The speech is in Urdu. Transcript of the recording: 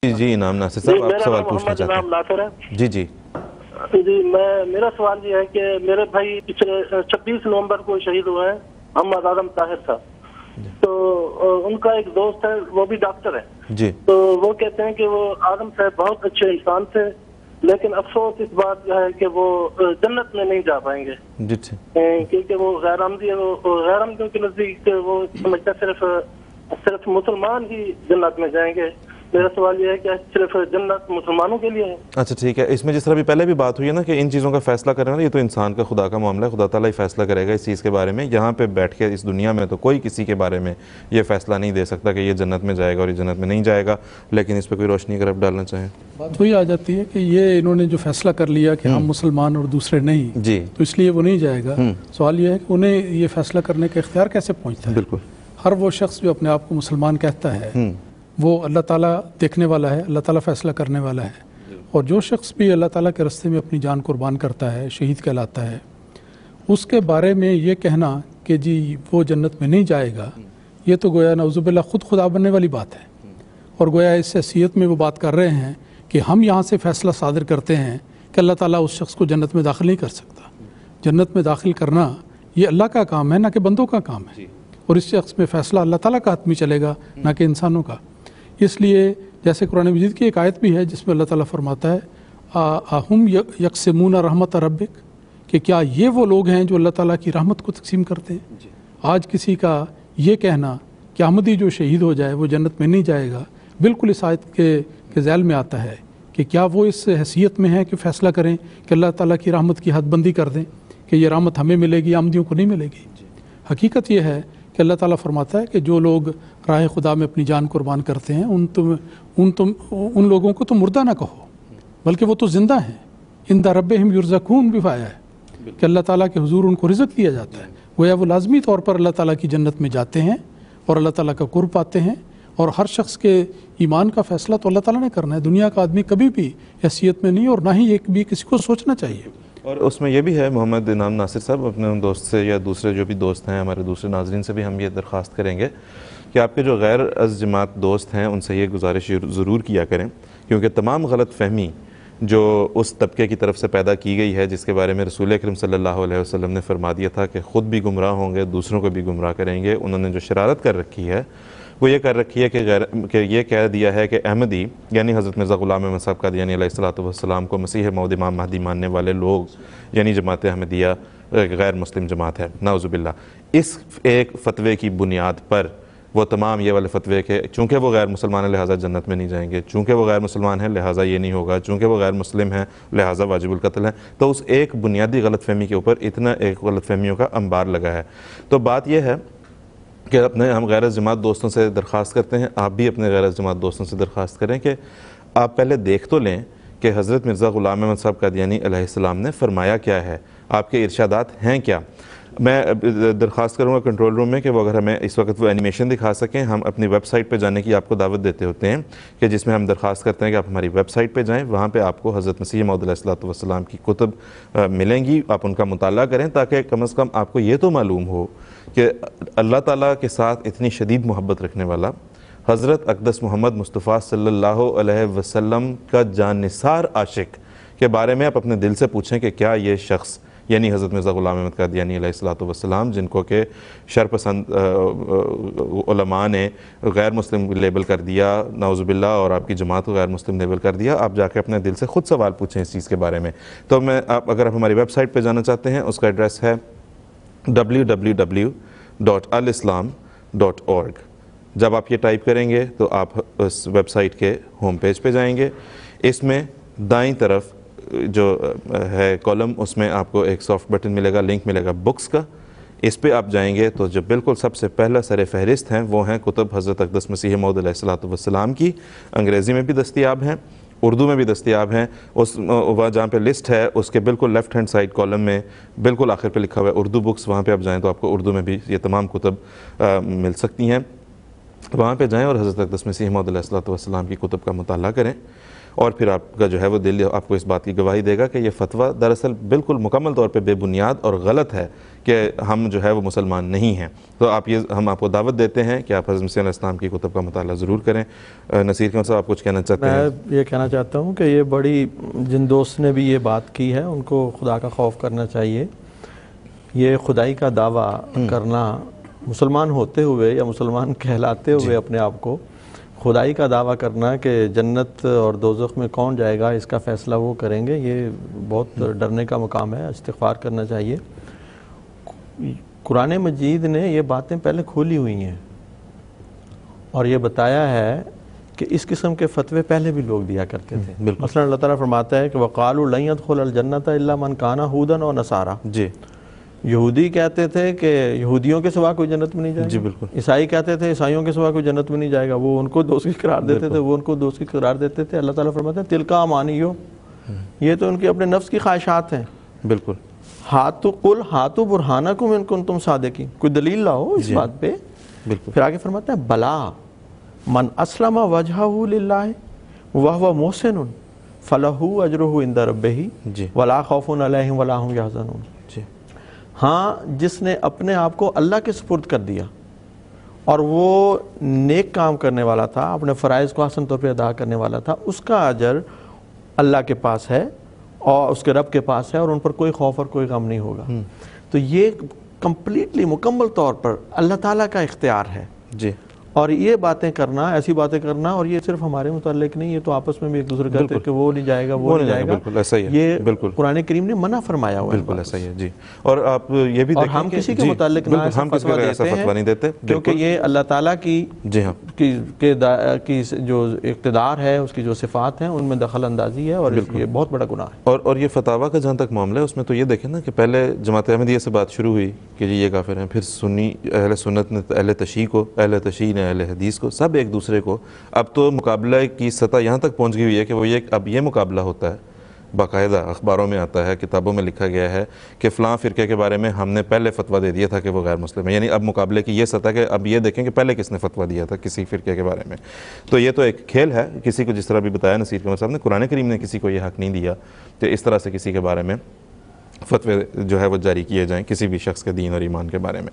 جی انعام ناصر صاحب آپ سوال پوچھنا چاہتے ہیں؟ ناصر ہے جی جی جی میرا سوال یہ ہے کہ میرے بھائی پچھلے 26 نومبر کو شہید ہوئے ہیں، محمد اعظم طاہر صاحب. تو ان کا ایک دوست ہے، وہ بھی ڈاکٹر ہے. جی تو وہ کہتے ہیں کہ وہ اعظم صاحب بہت اچھے انسان تھے، لیکن افسوس اس بات کا ہے کہ وہ جنت میں نہیں جا پائیں گے. جی کیونکہ وہ غیر احمدیوں کے نزدیک وہ سمجھتا صرف مسلمان ہی جنت میں جائیں گے. میرا سوال یہ ہے کہ صرف جنت مسلمانوں کے لیے ہے؟ اچھا ٹھیک ہے. اس میں جس طرح بھی پہلے بھی بات ہوئی ہے نا کہ ان چیزوں کا فیصلہ کرنا یہ تو انسان کا خدا کا معاملہ ہے، خدا تعالیٰ ہی فیصلہ کرے گا اس چیز کے بارے میں. یہاں پہ بیٹھ کے اس دنیا میں تو کوئی کسی کے بارے میں یہ فیصلہ نہیں دے سکتا کہ یہ جنت میں جائے گا اور یہ جنت میں نہیں جائے گا. لیکن اس پہ کوئی روشنی اگر آپ ڈالنا چاہیں. بات وہی آ جاتی ہے کہ یہ انہوں نے جو فیصلہ کر لیا کہ ہم مسلمان اور دوسرے نہیں، جی تو اس لیے وہ نہیں جائے گا. سوال یہ ہے کہ انہیں یہ فیصلہ کرنے کا اختیار کیسے پہنچتا ہے؟ بالکل. ہر وہ شخص جو اپنے آپ کو مسلمان کہتا ہے وہ اللہ تعالیٰ دیکھنے والا ہے، اللہ تعالیٰ فیصلہ کرنے والا ہے. اور جو شخص بھی اللہ تعالیٰ کے راستے میں اپنی جان قربان کرتا ہے، شہید کہلاتا ہے، اس کے بارے میں یہ کہنا کہ جی وہ جنت میں نہیں جائے گا، یہ تو گویا نعوذ باللہ خود خدا بننے والی بات ہے. اور گویا اس حیثیت میں وہ بات کر رہے ہیں کہ ہم یہاں سے فیصلہ صادر کرتے ہیں کہ اللہ تعالیٰ اس شخص کو جنت میں داخل نہیں کر سکتا. جنت میں داخل کرنا یہ اللہ کا کام ہے، نہ کہ بندوں کا کام ہے. اور اس شخص میں فیصلہ اللہ تعالیٰ کا حتمی چلے گا، نہ کہ انسانوں کا. اس لیے جیسے قرآن مجید کی ایک آیت بھی ہے جس میں اللہ تعالیٰ فرماتا ہے اہم یقسمون رحمت ربک، کہ کیا یہ وہ لوگ ہیں جو اللہ تعالیٰ کی رحمت کو تقسیم کرتے ہیں. آج کسی کا یہ کہنا کہ احمدی جو شہید ہو جائے وہ جنت میں نہیں جائے گا، بالکل اس آیت کے ذیل میں آتا ہے کہ کیا وہ اس حیثیت میں ہے کہ فیصلہ کریں کہ اللہ تعالیٰ کی رحمت کی حد بندی کر دیں کہ یہ رحمت ہمیں ملے گی، احمدیوں کو نہیں ملے گی. حقیقت یہ ہے کہ اللہ تعالیٰ فرماتا ہے کہ جو لوگ راہ خدا میں اپنی جان قربان کرتے ہیں ان لوگوں کو تو مردہ نہ کہو، بلکہ وہ تو زندہ ہیں. عند ربہم یرزقون بھی پایا ہے کہ اللہ تعالیٰ کے حضور ان کو رزق دیا جاتا ہے. گویا وہ لازمی طور پر اللہ تعالیٰ کی جنت میں جاتے ہیں اور اللہ تعالیٰ کا قرب پاتے ہیں. اور ہر شخص کے ایمان کا فیصلہ تو اللہ تعالیٰ نے کرنا ہے. دنیا کا آدمی کبھی بھی حیثیت میں نہیں، اور نہ ہی ایک بھی کسی کو سوچنا چاہیے. اور اس میں یہ بھی ہے محمد انعام ناصر صاحب، اپنے ان دوست سے یا دوسرے جو بھی دوست ہیں ہمارے دوسرے ناظرین سے بھی ہم یہ درخواست کریں گے کہ آپ کے جو غیر از جماعت دوست ہیں ان سے یہ گزارش ضرور کیا کریں، کیونکہ تمام غلط فہمی جو اس طبقے کی طرف سے پیدا کی گئی ہے جس کے بارے میں رسول اکرم صلی اللہ علیہ وسلم نے فرما دیا تھا کہ خود بھی گمراہ ہوں گے، دوسروں کو بھی گمراہ کریں گے، انہوں نے جو شرارت کر رکھی ہے وہ یہ کر رکھی ہے کہ یہ کہہ دیا ہے کہ احمدی یعنی حضرت مرزا غلام احمد صاحب قادیانی علیہ السلام کو مسیح موعود امام مہدی ماننے والے لوگ یعنی جماعت احمدیہ غیر مسلم جماعت ہے، نعوذ باللہ. اس ایک فتوے کی بنیاد پر وہ تمام یہ والے فتوے کہ چونکہ وہ غیر مسلمان ہیں لہٰذا جنت میں نہیں جائیں گے، چونکہ وہ غیر مسلمان ہیں لہٰذا یہ نہیں ہوگا، چونکہ وہ غیر مسلم ہیں لہٰذا واجب القتل ہے. تو اس ایک بنیادی غلط فہمی کے اوپر اتنا ایک غلط فہمیوں کا انبار لگا ہے. تو بات یہ ہے کہ ہم غیر از جماعت دوستوں سے درخواست کرتے ہیں، آپ بھی اپنے غیر از جماعت دوستوں سے درخواست کریں کہ آپ پہلے دیکھ تو لیں کہ حضرت مرزا غلام احمد صاحب قادیانی علیہ السلام نے فرمایا کیا ہے، آپ کے ارشادات ہیں کیا. میں درخواست کروں گا کنٹرول روم میں کہ وہ اگر ہمیں اس وقت وہ اینیمیشن دکھا سکیں. ہم اپنی ویب سائٹ پہ جانے کی آپ کو دعوت دیتے ہوتے ہیں کہ جس میں ہم درخواست کرتے ہیں کہ آپ ہماری ویب سائٹ پہ جائیں، وہاں پہ آپ کو حضرت مسیح موعود علیہ السلام کی کتب ملیں گی، آپ ان کا مطالعہ کریں تاکہ کم از کم آپ کو یہ تو معلوم ہو کہ اللہ تعالیٰ کے ساتھ اتنی شدید محبت رکھنے والا حضرت اقدس محمد مصطفیٰ صلی اللہ علیہ وسلم کا جان نثار عاشق کے بارے میں آپ اپنے دل سے پوچھیں کہ کیا یہ شخص یعنی حضرت مرزا غلام احمد قادیانی علیہ السلام جن کو کہ شرپسند علماء نے غیر مسلم لیبل کر دیا نعوذ باللہ، اور آپ کی جماعت کو غیر مسلم لیبل کر دیا، آپ جا کے اپنے دل سے خود سوال پوچھیں اس چیز کے بارے میں. تو اگر آپ ہماری ویب سائٹ پہ جانا چاہتے ہیں، اس کا ایڈریس ہے www.alislam.org. جب آپ یہ ٹائپ کریں گے تو آپ اس ویب سائٹ کے ہوم پیج پہ جائیں گے. اس میں دائیں طرف جو ہے کالم، اس میں آپ کو ایک سافٹ بٹن ملے گا، لنک ملے گا بکس کا. اس پہ آپ جائیں گے تو جو بالکل سب سے پہلا سر فہرست ہیں وہ ہیں کتب حضرت اقدس مسیح موعود علیہ السلام کی. انگریزی میں بھی دستیاب ہیں، اردو میں بھی دستیاب ہیں. اس جہاں پہ لسٹ ہے اس کے بالکل لیفٹ ہینڈ سائڈ کالم میں بالکل آخر پہ لکھا ہوا ہے اردو بکس. وہاں پہ آپ جائیں تو آپ کو اردو میں بھی یہ تمام کتب مل سکتی ہیں. وہاں پہ جائیں اور حضرت اقدس مسیح موعود علیہ السلام کی کتب کا مطالعہ کریں. اور پھر آپ کا جو ہے وہ دل آپ کو اس بات کی گواہی دے گا کہ یہ فتویٰ دراصل بالکل مکمل طور پہ بے بنیاد اور غلط ہے کہ ہم جو ہے وہ مسلمان نہیں ہیں۔ تو ہم آپ کو دعوت دیتے ہیں کہ آپ حضرت مسیح علیہ السلام کی کتب کا مطالعہ ضرور کریں۔ نصیر قمر صاحب آپ کچھ کہنا چاہتے ہیں؟ میں یہ کہنا چاہتا ہوں کہ یہ بڑی جن دوست نے بھی یہ بات کی ہے ان کو خدا کا خوف کرنا چاہیے۔ یہ خدائی کا دعویٰ کرنا مسلمان ہوتے ہوئے یا مسلمان کہلاتے ہوئے اپنے آپ کو خدائی کا دعویٰ کرنا کہ جنت اور دوزخ میں کون جائے گا اس کا فیصلہ وہ کریں گے، یہ بہت ڈرنے کا مقام ہے، استغفار کرنا چاہیے۔ قرآن مجید نے یہ باتیں پہلے کھولی ہوئی ہیں اور یہ بتایا ہے کہ اس قسم کے فتوے پہلے بھی لوگ دیا کرتے تھے۔ مثلا اللہ تعالیٰ فرماتا ہے کہ وَقَالُوا لَن يَدْخُلَ الْجَنَّةَ إِلَّا مَنْ كَانَ هُودًا أَوْ نَصَارَىٰ۔ جی یہودی کہتے تھے کہ یہودیوں کے سوا کوئی جنت میں نہیں جائے گا۔ جی بالکل۔ عیسائی کہتے تھے عیسائیوں کے سوا کوئی جنت میں نہیں جائے گا، وہ ان کو دوست کی قرار دیتے تھے، وہ ان کو دوست کی قرار دیتے تھے۔ اللہ تعالیٰ فرماتے ہیں تِلْكَ أَمَانِيُّهُمْ، یہ تو ان کی اپنے نفس کی خواہشات ہیں۔ بالکل۔ قُلْ هَاتُوا بُرْهَانَكُمْ إِن كُنتُمْ صَادِقِينَ، کوئی دلیل لاؤ اس بات پہ۔ بالکل۔ پھر آگے فرماتا ہے بلا من اسلم وجهه للہ وهو محسن فلہ اجرہ عند ربہ ولا خوف علیہم ولا هم یحزنون۔ ہاں جس نے اپنے آپ کو اللہ کے سپرد کر دیا اور وہ نیک کام کرنے والا تھا، اپنے فرائض کو حسن طور پہ ادا کرنے والا تھا، اس کا اجر اللہ کے پاس ہے اور اس کے رب کے پاس ہے اور ان پر کوئی خوف اور کوئی غم نہیں ہوگا۔ تو یہ کمپلیٹلی مکمل طور پر اللہ تعالیٰ کا اختیار ہے۔ جی۔ اور یہ باتیں کرنا، ایسی باتیں کرنا، اور یہ صرف ہمارے متعلق نہیں، یہ تو آپس میں بھی ایک دوسرے کہتے ہیں کہ وہ نہیں جائے گا، وہ نہیں جائے گا۔ بالکل ایسا ہی ہے۔ یہ بالکل قرآن کریم نے منع فرمایا ہوا ہے۔ بالکل ایسا ہی ہے۔ جی۔ اور آپ یہ بھی اور دیکھیں ہم کہ کسی کے متعلق نہ ایسا فتویٰ نہیں دیتے کیونکہ یہ اللہ تعالیٰ کی جی ہاں کی جو اقتدار ہے، اس کی جو صفات ہیں، ان میں دخل اندازی ہے اور یہ بہت بڑا گناہ ہے۔ اور یہ فتاویٰ کا جہاں تک معاملہ ہے اس میں تو یہ دیکھیں نا کہ پہلے جماعت احمدیہ سے بات شروع ہوئی کہ جی یہ کافر ہیں، پھر سنی اہل سنت نے اہل تشیع کو، اہل تشیع نے اہل حدیث کو، سب ایک دوسرے کو، اب تو مقابلہ کی سطح یہاں تک پہنچ گئی ہوئی ہے کہ وہ اب یہ مقابلہ ہوتا ہے، باقاعدہ اخباروں میں آتا ہے، کتابوں میں لکھا گیا ہے کہ فلاں فرقے کے بارے میں ہم نے پہلے فتویٰ دے دیا تھا کہ وہ غیر مسلم ہے۔ یعنی اب مقابلے کی یہ سطح کہ اب یہ دیکھیں کہ پہلے کس نے فتویٰ دیا تھا کسی فرقے کے بارے میں۔ تو یہ تو ایک کھیل ہے، کسی کو جس طرح بھی بتایا نصیر قمر صاحب نے، قرآن کریم نے کسی کو یہ حق نہیں دیا کہ اس طرح سے کسی کے بارے میں فتوے جو ہے وہ جاری کیے جائیں کسی بھی شخص کے دین اور ایمان کے بارے میں۔